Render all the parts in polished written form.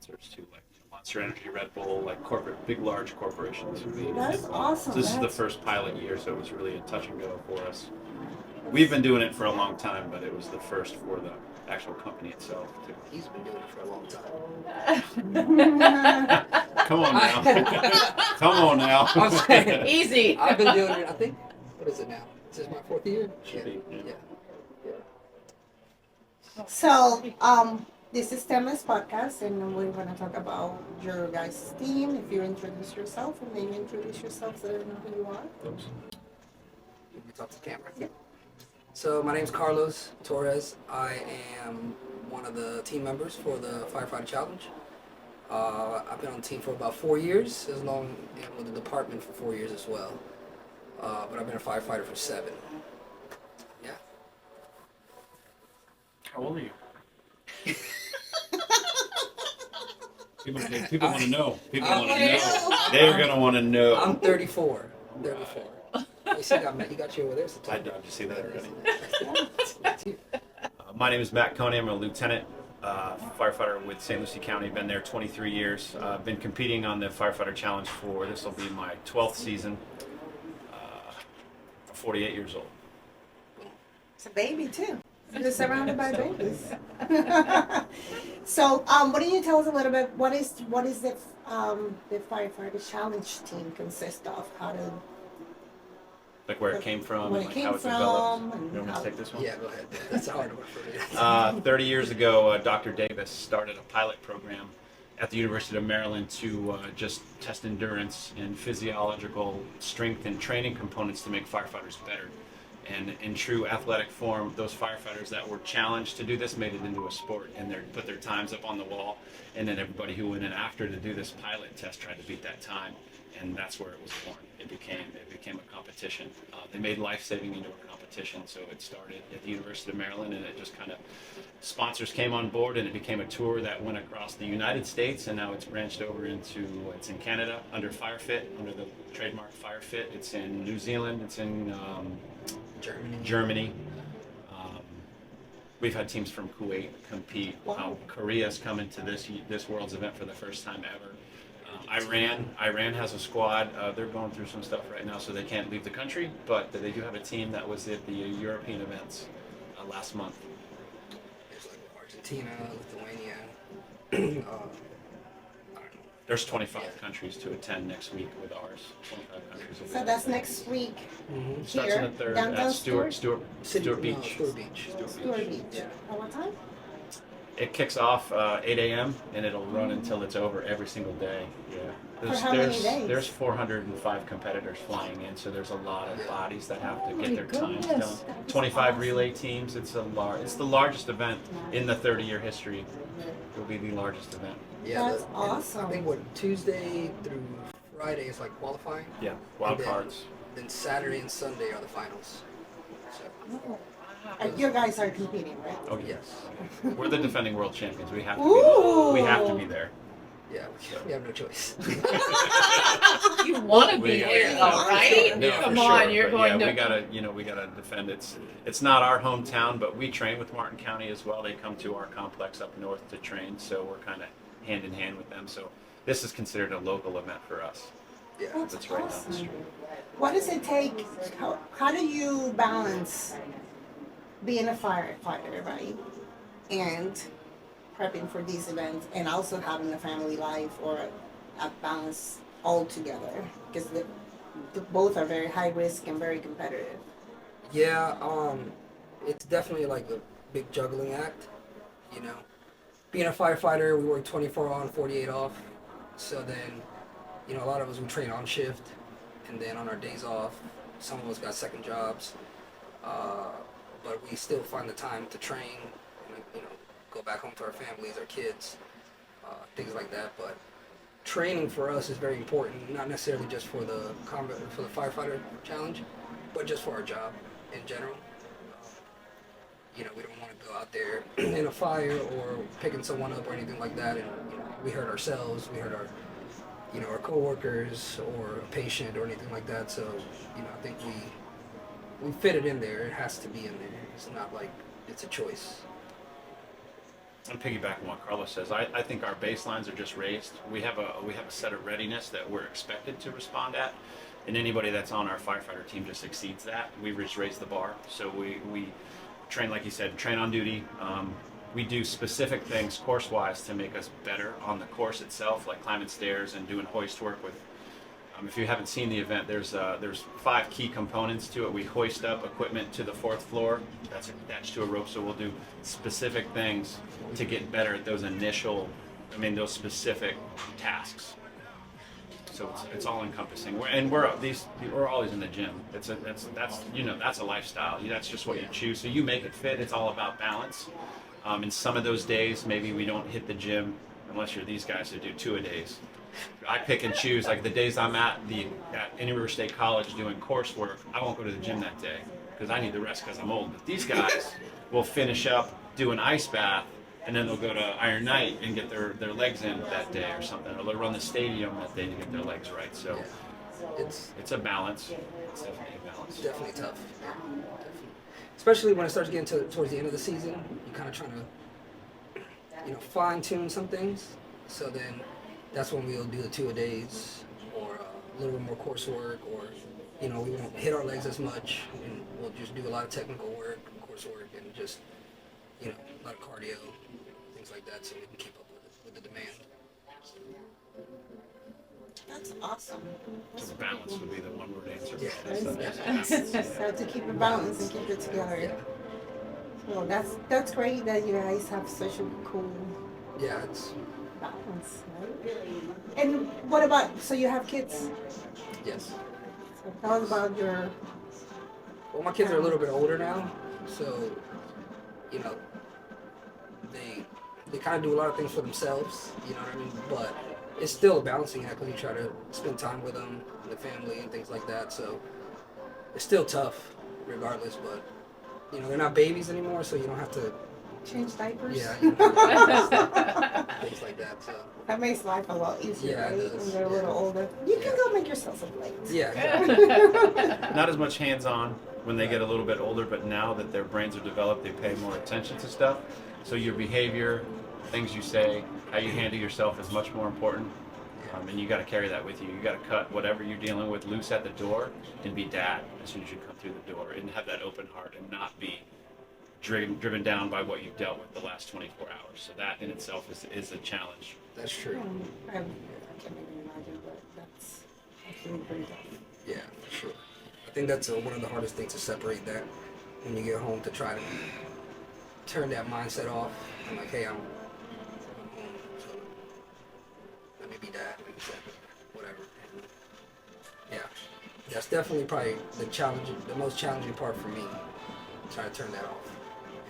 sponsors too, like Monster Energy, Red Bull, like big large corporations. That's awesome. So this is the first pilot year, so it was really a touch and go for us. We've been doing it for a long time, but it was the first for the actual company itself too. He's been doing it for a long time. Come on now. Come on now. I'm saying, Easy. I've been doing it, I think, what is it now? Is this my 4th year? Should be, yeah. So, this is Stemless podcast, and we're going to talk about your guys' team. If you introduce yourself, and maybe introduce yourself so they know who you are. Oops. Let me talk to the camera. Yeah. So my name's Carlos Torres. I am one of the team members for the Firefighter Challenge. I've been on the team for about 4 years, and with the department for 4 years as well. But I've been a firefighter for 7. Yeah. How old are you? People want to know. People want to know. They're going to want to know. I'm 34. 34. You got you over there. So I did see that already. That's you. My name is Matt Coney. I'm a lieutenant firefighter with St. Lucie County. Been there 23 years. Been competing on the Firefighter Challenge this will be my 12th season. 48 years old. It's a baby, too. You're surrounded by babies. So, why don't you tell us a little bit, what is the Firefighter Challenge team consist of? How to... Like where it came from, Where it like came how it from, developed. and You want me how- to take this one? Yeah, go ahead. That's a hard one for me. 30 years ago, Dr. Davis started a pilot program at the University of Maryland to just test endurance and physiological strength and training components to make firefighters better. And in true athletic form, those firefighters that were challenged to do this made it into a sport, and they put their times up on the wall. And then everybody who went in after to do this pilot test tried to beat that time, and that's where it was born. It became a competition. They made life-saving into a competition, so it started at the University of Maryland, and it just kind of sponsors came on board, and it became a tour that went across the United States, and now it's branched over it's in Canada under FireFit, under the trademark FireFit. It's in New Zealand. It's in Germany. We've had teams from Kuwait compete. Korea's coming to this World's event for the first time ever. Iran has a squad. They're going through some stuff right now, so they can't leave the country, but they do have a team that was at the European events last month. There's like Argentina, Lithuania. I don't know. There's 25 countries to attend next week with ours. 25 countries. So that's next week Mm-hmm. Starts on here, the 3rd downtown at Stuart Beach. Stuart Beach. Stuart Beach. Yeah. At what time? It kicks off 8 a.m. and it'll run until it's over every single day. Yeah. For how many days? There's 405 competitors flying in, so there's a lot of bodies that have to get their times goodness. done. 25 relay teams. It's the largest event in the 30-year history. It will be the largest event. Yeah, That's awesome. I think Tuesday through Friday is like qualifying. Yeah, wild And then- cards. Then Saturday and Sunday are the finals. So, You guys are competing, right? Oh yes, yes. we're the defending world champions. We have to Ooh. be. We have to be there. Yeah, we have no choice. You want to be We- there, yeah. though, right? No, Come for on, sure. you're But going yeah, to. we gotta defend. It's not our hometown, but we train with Martin County as well. They come to our complex up north to train, so we're kind of hand in hand with them. So this is considered a local event for us. Yeah. It's right down the street. What does it take? How do you balance being a firefighter, right? And prepping for these events, and also having a family life or a balance all together? Because both are very high risk and very competitive. Yeah, it's definitely like a big juggling act, you know. Being a firefighter, we work 24 on, 48 off. So then, you know, a lot of us, we train on shift, and then on our days off, some of us got second jobs. But we still find the time to train, and, you know, go back home to our families, our kids, things like that. But training for us is very important, not necessarily just for the firefighter challenge, but just for our job in general. You know, we don't want to go out there in a fire or picking someone up or anything like that, and you know, we hurt ourselves, we hurt our, you know, our coworkers or a patient or anything like that. So, you know, I think we fit it in there. It has to be in there. It's not like it's a choice. I'm piggybacking what Carlos says. I think our baselines are just raised. We have a set of readiness that we're expected to respond at, and anybody that's on our firefighter team just exceeds that. We've just raised the bar. So we train, like you said, train on duty. We do specific things course-wise to make us better on the course itself, like climbing stairs and doing hoist work with. If you haven't seen the event, there's 5 key components to it. We hoist up equipment to the 4th floor. That's attached to a rope, so we'll do specific things to get better at those those specific tasks. So it's all encompassing. We're always in the gym. That's a lifestyle. That's just what you choose. So you make it fit. It's all about balance. And some of those days, maybe we don't hit the gym unless you're these guys who do 2-a-days. I pick and choose. Like the days I'm at Indian River State College doing coursework, I won't go to the gym that day because I need the rest because I'm old. But these guys will finish up, do an ice bath, and then they'll go to Iron Night and get their legs in that day or something. Or they'll run the stadium that day to get their legs right. So it's a balance. It's definitely a balance. It's definitely tough. Definitely. Especially when it starts getting towards the end of the season, you're kind of trying to, fine tune some things. So then that's when we'll do the 2-a-days or a little bit more coursework, or we won't hit our legs as much, and we'll just do a lot of technical work, coursework, and just a lot of cardio, things like that, so we can keep up with the demand. That's awesome. So balance would be the one-word answer. Yeah. So to keep it balanced and keep it together. Well, that's great that you guys have such a cool Yeah, it's balance, right? And what about, so you have kids? yes. So tell us about your, Well, my kids are a little bit older now, so they kind of do a lot of things for themselves. You know what I mean? But it's still a balancing act when you try to spend time with them, the family, and things like that. So it's still tough, regardless. But they're not babies anymore, so you don't have to. change diapers? Yeah. You don't have to things like that. So That makes life a lot easier, Yeah, it right? does. When they're a little older. You can go make yourself a plate. yeah. Exactly. Not as much hands-on when they get a little bit older, but now that their brains are developed, they pay more attention to stuff. So your behavior, things you say, how you handle yourself is much more important. And you got to carry that with you. You got to cut whatever you're dealing with loose at the door and be dad as soon as you come through the door, and have that open heart and not be driven down by what you've dealt with the last 24 hours. So that in itself is a challenge. That's true. I can't even imagine, but that's actually pretty tough. Yeah, for sure. I think that's one of the hardest things to separate that when you get home, to try to turn that mindset off. I'm like, hey, I'm home, so let me be dad, let me be dad, whatever. And yeah, that's definitely probably the most challenging part for me, trying to turn that off.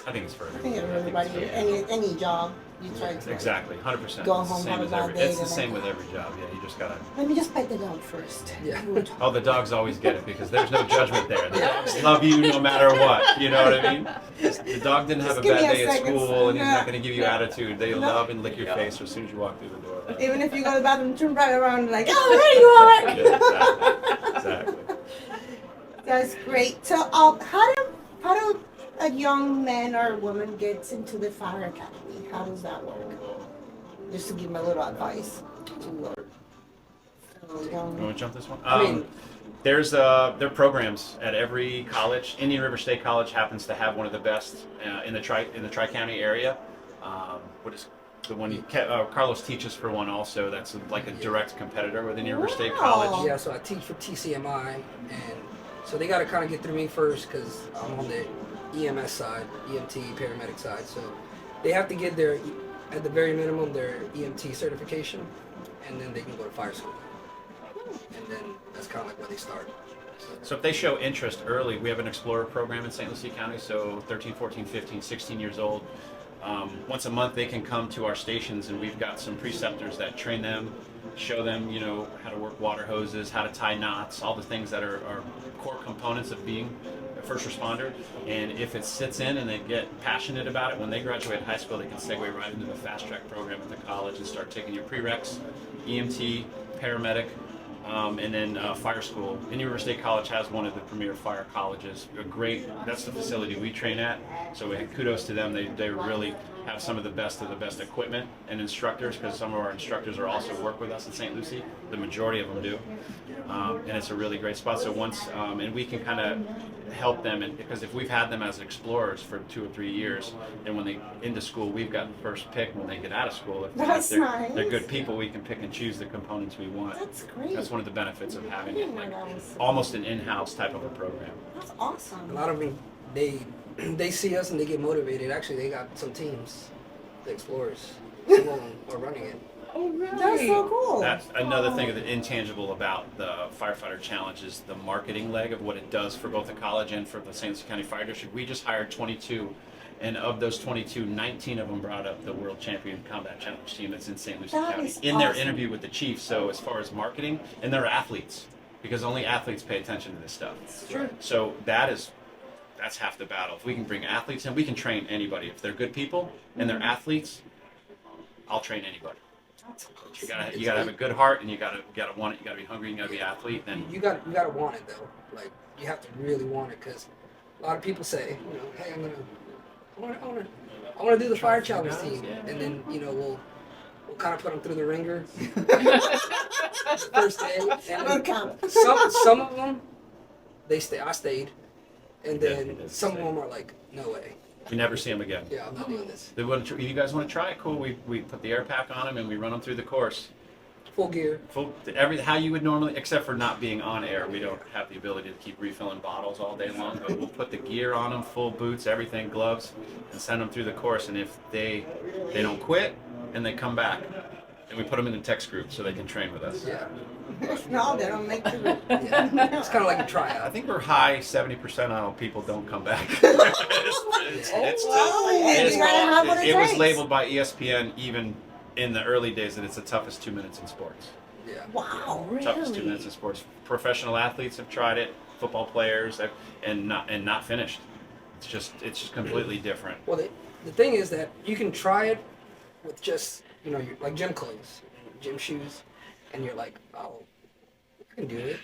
I think it's for I everybody. think everybody, any job, you try to Exactly, 100%. Go It's the home, same have a as bad every. day, It's the then same with every job. Yeah, you just gotta. Let me just pet the dog first. Yeah. Oh, the dogs always get it because there's no judgment there. The dogs love you no matter what. You know what I mean? The dog didn't have Just a give bad me a day at second. school, and he's No. not going to give you attitude. They No. love and lick your face as soon as you walk through the door. Even if you go to the bathroom, turn right around and like, oh, there you are. Yeah, exactly. That's great. So, how do a young man or woman gets into the fire academy? How does that work? Just to give them a little advice to You young. want to jump this one? I mean- there are programs at every college. Indian River State College happens to have one of the best in the Tri-County area. What is the one Carlos teaches for one also? That's like a direct competitor with Indian River State Wow. College. Yeah, so I teach for TCMI, and so they got to kind of get through me first because I'm on the EMS side, EMT, paramedic side. So they have to get at the very minimum, their EMT certification, and then they can go to fire school. And then that's kind of like where they start. So if they show interest early, we have an Explorer program in St. Lucie County, so 13, 14, 15, 16 years old. Once a month they can come to our stations, and we've got some preceptors that train them, show them, how to work water hoses, how to tie knots, all the things that are core components of being a first responder. And if it sits in and they get passionate about it, when they graduate high school, they can segue right into the fast track program at the college and start taking your prereqs, EMT, paramedic, and then fire school. And University College has one of the premier fire colleges. That's the facility we train at. So kudos to them. They really have some of the best equipment and instructors, because some of our instructors are also work with us at St. Lucie. The majority of them do. And it's a really great spot. So and we can kind of help them, because if we've had them as explorers for 2 or 3 years, and when they into school, we've got first pick when they get out of school. If That's nice. they're good people, we can pick and choose the components we want. That's great. That's one of the benefits of having I it, didn't know like that was- almost an in-house type of a program. That's A awesome. lot of them, they see us and they get motivated. Actually, they got some teams, the Explorers. Some of them are running it. Oh, really? That's so cool. That's another thing that's intangible about the Firefighter Challenge is the marketing leg of what it does for both the college and for the St. Lucie County Fire District. We just hired 22, and of those 22, 19 of them brought up the World Champion Combat Challenge team that's in St. Lucie That County is in their awesome. interview with the chief. So as far as marketing, and they're athletes, because only athletes pay attention to this stuff. True. So that's half the battle. If we can bring athletes in, we can train anybody. If they're good people and they're athletes, I'll train anybody. That's You awesome. gotta have a good heart, and you gotta want it. You gotta be hungry. You gotta be an athlete. Then You gotta want it though. Like you have to really want it, because a lot of people say, hey, I want to do the fire challenge team, and then we'll kind of put them through the ringer first day, and Good then count. some of them I stayed, and then definitely did some of stay. them are like, no way, you never see them again. yeah, I'm not doing this. They want to. You guys want to try it? Cool. We put the air pack on them and we run them through the course. Full gear. How you would normally, except for not being on air. We don't have the ability to keep refilling bottles all day long. But we'll put the gear on them, full boots, everything, gloves, and send them through the course. And if they don't quit and they come back, and we put them in the text group so they can train with us. Yeah, No, they don't make the yeah. It's kind of like a I tryout. think we're high 70% on people don't come back. It's Well, and you gotta have what it it was takes. labeled by ESPN even in the early days that it's the toughest 2 minutes in sports. Yeah. Wow, Toughest 2 really? minutes in sports. Professional athletes have tried it, football players, and not finished. It's just completely different. Well, the thing is that you can try it with just like gym clothes, gym shoes, and you're like, oh, I can do it,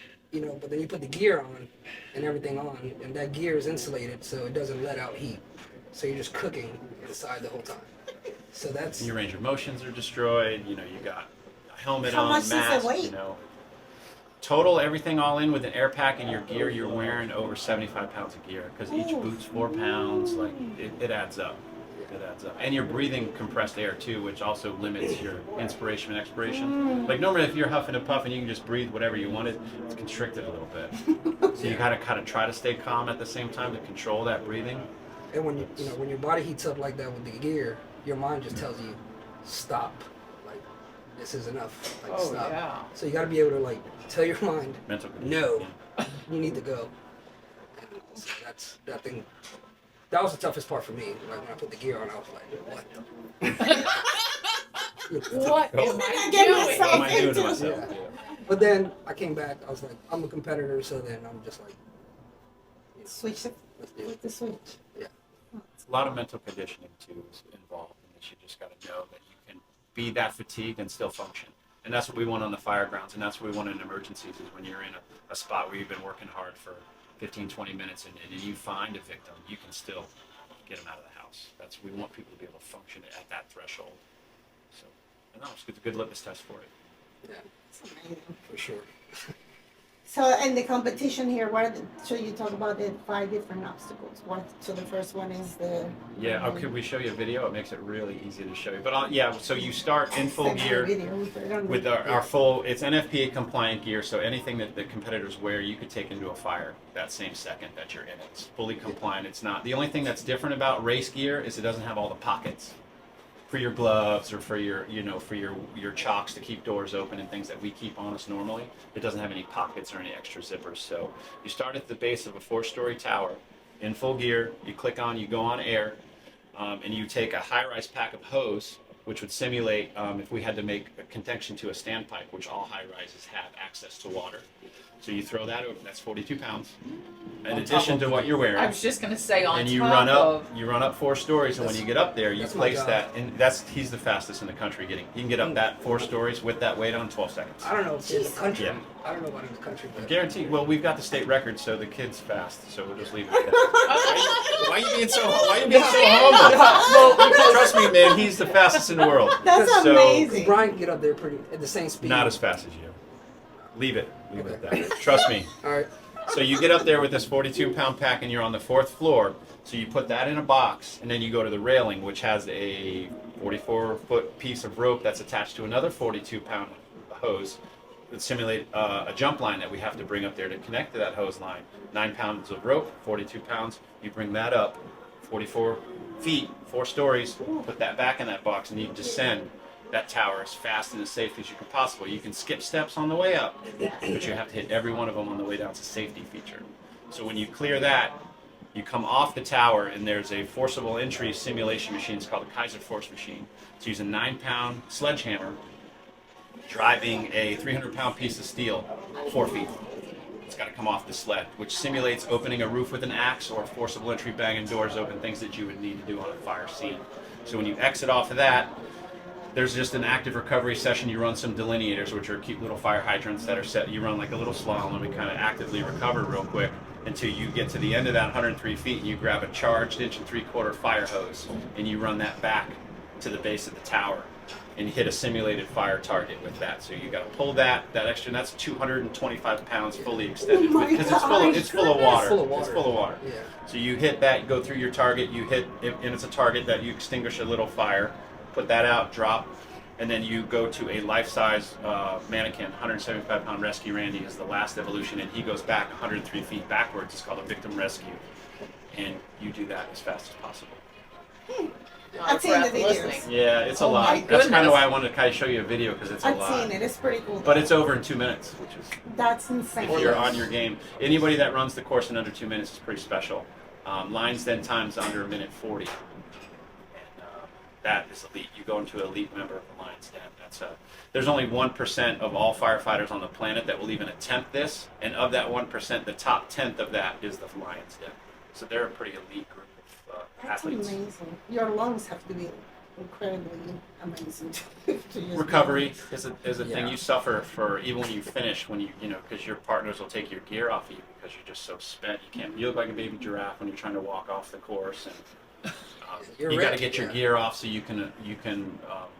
But then you put the gear on and everything on, and that gear is insulated, so it doesn't let out heat. So you're just cooking inside the whole time. So that's Your range of motions are destroyed. You got a helmet How on, much does it mask. weigh? Total everything all in with an air pack and your gear, you're wearing over 75 pounds of gear because each Ooh. boot's 4 pounds. Like it adds up. It adds up. And you're breathing compressed air too, which also limits your inspiration and expiration. Like normally if you're huffing and puffing, you can just breathe whatever you wanted. It's constricted a little bit. So you gotta kind of try to stay calm at the same time to control that breathing. and when when your body heats up like that with the gear, your mind just tells you, stop. Like this is enough. Like Oh, stop. yeah. So you got to be able to like tell your mind, Mental. no, you need to go. And so that's that thing. That was the toughest part for me. Like when I put the gear on, I was like, what? What am I I get doing? myself What am I doing to into? myself? Yeah. But then I came back. I was like, I'm a competitor, so then I'm just like, Switch the, let's do with it. the switch. Yeah. A lot of mental conditioning too is involved, and that you just got to know that you can be that fatigued and still function. And that's what we want on the fire grounds, and that's what we want in emergencies is when you're in a spot where you've been working hard for 15, 20 minutes and you find a victim, you can still get them out of the house. We want people to be able to function at that threshold. So, and that was a good litmus test for it. Yeah, That's amazing. for sure. So, and the competition here, so you talk about the 5 different obstacles. So the first one is the... Yeah, could we show you a video? It makes it really easy to show you. But yeah, so you start in full Send me the gear. video, we put it on With the- our full, it's NFPA compliant gear, so anything that the competitors wear, you could take into a fire that same second that you're in it. It's fully compliant. It's not, the only thing that's different about race gear is it doesn't have all the pockets for your gloves or for your, for your chocks to keep doors open and things that we keep on us normally. It doesn't have any pockets or any extra zippers. So you start at the base of a 4-story tower in full gear, you click on, you go on air, and you take a high-rise pack of hose which would simulate if we had to make a connection to a standpipe, which all high rises have access to water. So you throw that over. That's 42 pounds. In addition to what you're wearing. I was just gonna say on And top you run up. of. You run up 4 stories, and when you get up there, you That's my place job. that. And he's the fastest in the country getting. He can get up that 4 stories with that weight on 12 seconds. I don't know if in the country. Yeah. I don't know about in the country, but Guaranteed. Well, we've got the state record, so the kid's fast. So we'll just leave it at that. Why are you being so? Why are you being so humble? Trust me, man. He's the fastest in the world. That's So- amazing. Brian can get up there pretty at the same speed. Not as fast as you. Leave it. Leave it at that. Trust me. All right. So you get up there with this 42-pound pack, and you're on the 4th floor. So you put that in a box, and then you go to the railing, which has a 44-foot piece of rope that's attached to another 42-pound hose that simulate a jump line that we have to bring up there to connect to that hose line. 9 pounds of rope, 42 pounds. You bring that up, 44 feet, 4 stories. Put that back in that box, and you descend that tower as fast and as safe as you can possibly. You can skip steps on the way up, but you have to hit every one of them on the way down. It's a safety feature. So when you clear that, you come off the tower, and there's a forcible entry simulation machine. It's called a Kaiser Force machine. It's using a 9-pound sledgehammer driving a 300-pound piece of steel 4 feet. It's got to come off the sled, which simulates opening a roof with an axe or forcible entry, banging doors open, things that you would need to do on a fire scene. So when you exit off of that, there's just an active recovery session. You run some delineators, which are cute little fire hydrants that are set. You run like a little slalom and kind of actively recover real quick until you get to the end of that 103 feet, and you grab a charged 1 3/4 fire hose, and you run that back to the base of the tower and hit a simulated fire target with that. So you got to pull that extra, and that's 225 pounds fully extended, Oh my because gosh. it's full of water. It's full of water. It's full of water. Yeah. So you hit that, you go through your target, you hit, and it's a target that you extinguish a little fire, put that out, drop, and then you go to a life-size mannequin. 175-pound Rescue Randy is the last evolution, and he goes back 103 feet backwards. It's called a victim rescue, and you do that as fast as possible. I've seen the videos. Listening. Yeah, it's a Oh lot. my That's kind goodness. of why I wanted to kind of show you a video, because it's a I've lot. seen it. It's pretty cool. But it's over in 2 minutes, which is, That's insane. if you're on your game. Anybody that runs the course in under 2 minutes is pretty special. Lines then times under 1:40. And that is elite. You go into an elite member of the Lions Den. There's only 1% of all firefighters on the planet that will even attempt this, and of that 1%, the top 10th of that is the Lions Den. So they're a pretty elite group of That's athletes. amazing. Your lungs have to be incredibly amazing to use. Recovery is a thing Yeah. you suffer for, even when you finish, when you know, because your partners will take your gear off of you because you're just so spent. You look like a baby giraffe when you're trying to walk off the course, and You're you got to ripped, get your yeah. gear off so you can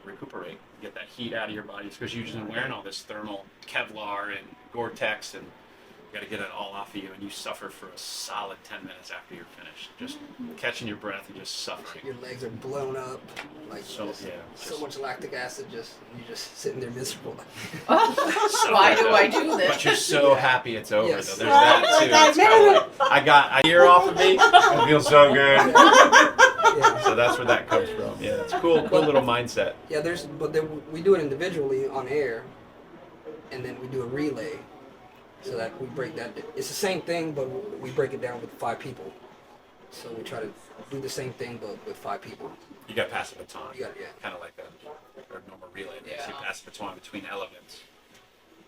recuperate, get that heat out of your body, because you're just wearing all this thermal Kevlar and Gore-Tex, and you got to get it all off of you, and you suffer for a solid 10 minutes after you're finished, just catching your breath and just suffering. Your legs are blown up, like So just, yeah, so much lactic acid. Just you're just sitting there miserable. Why do I do this? But you're so happy it's over, Yes. though. There's that too. It's kinda like, I got a year off of me. It feels so good. Yeah. So that's where that comes from. Yeah, it's cool little mindset. Yeah, but then we do it individually on air, and then we do a relay, so that we break that. It's the same thing, but we break it down with 5 people. So we try to do the same thing, but with 5 people. You got to pass the baton. You got yeah. Kind of like a normal relay race. Yeah. You pass the baton between elements.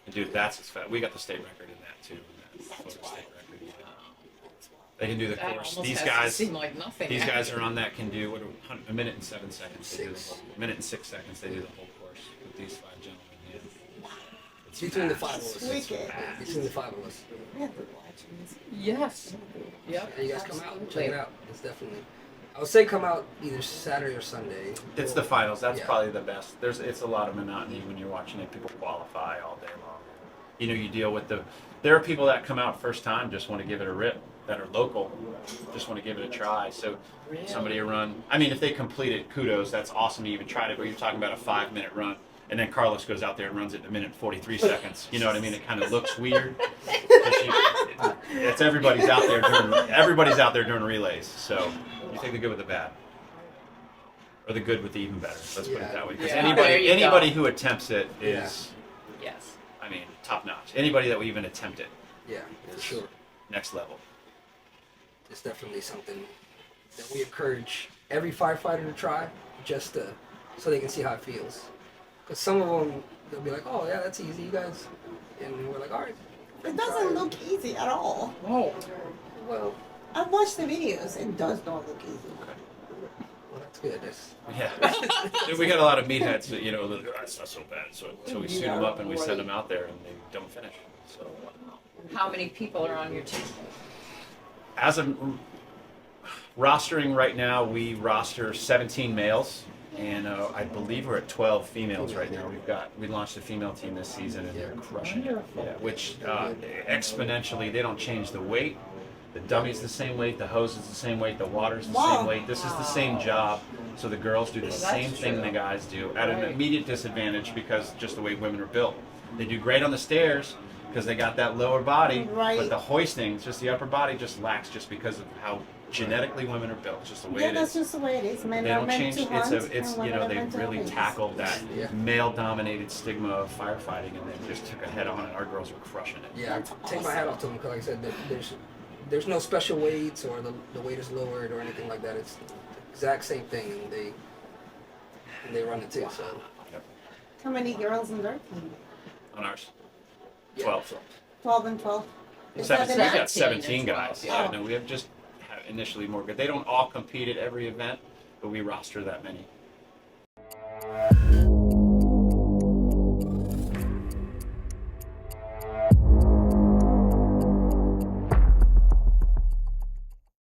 And dude, that's as fast. We got the state record in that too. In that photo state record. Yeah. They can do the That course. almost These has to guys. seem like nothing. These guys are on that can do a minute and 7 seconds. They do the 6. whole, a minute and 6 seconds. They do the whole course with these 5 gentlemen. Yeah. It's Between the fast. 5 of us. Wicked. Between the 5 of us. We have to watch this. Yes. Yep. And you guys come out, check Absolutely. it out. It's definitely. I would say come out either Saturday or Sunday. It's the finals. That's Yeah. probably the best. It's a lot of monotony when you're watching it. People qualify all day long. You know, you deal with there are people that come out first time, just want to give it a rip, that are local, just want to give it a try. So somebody run. I mean, if they complete it, kudos. That's awesome to even try it. But you're talking about a 5-minute run, and then Carlos goes out there and runs it in a minute and 43 seconds. You know what I mean? It kind of looks weird. It's everybody's out there doing relays. So you take the good with the bad. Or the good with the even better. Let's put it Yeah. that way. Because Yeah. There you anybody go. who attempts it is, Yes. I mean, top notch. Anybody that will even attempt it, Yeah, for sure. next level. It's definitely something that we encourage every firefighter to try, just to so they can see how it feels. Because some of them, they'll be like, oh yeah, that's easy, you guys. And we're like, all right. It doesn't look easy at all. Oh, Well, I've watched the videos. It does not look easy. well, that's good. That's, Yeah. We got a lot of meatheads that, that's not so bad. So we suit them up and we send them out there and they don't finish. So how many people are on your team? as of rostering right now, we roster 17 males. And I believe we're at 12 females right now. We launched a female team this season, and they're crushing it. Yeah, which exponentially, they don't change the weight. The dummy's the same weight, the hose is the same weight, the water's the Wow. same weight. This is the same job. So the girls do the Well, same that's thing true. the guys do at an Right. immediate disadvantage because just the way women are built. They do great on the stairs because they got that lower body, Right. but the hoisting, just the upper body, just lacks just because of how genetically women are built. Just the way Yeah, it that's is. just the way it is. Men They are don't meant change. to It's hunt, it's and women are they meant to really hunt. tackled that Yeah. male-dominated stigma of firefighting, and they just took a head on, and our girls are crushing it. yeah, That's take my hat off to them because, like I said, there's no special weights or the weight is lowered or anything like that. It's the exact same thing, and they run it too. So How many girls in their team? On ours, Yeah. 12. 12 and 12. Is that 17, the we got max? 17 12, guys. yeah. Yeah, no, we have just initially more good. They don't all compete at every event, but we roster that many.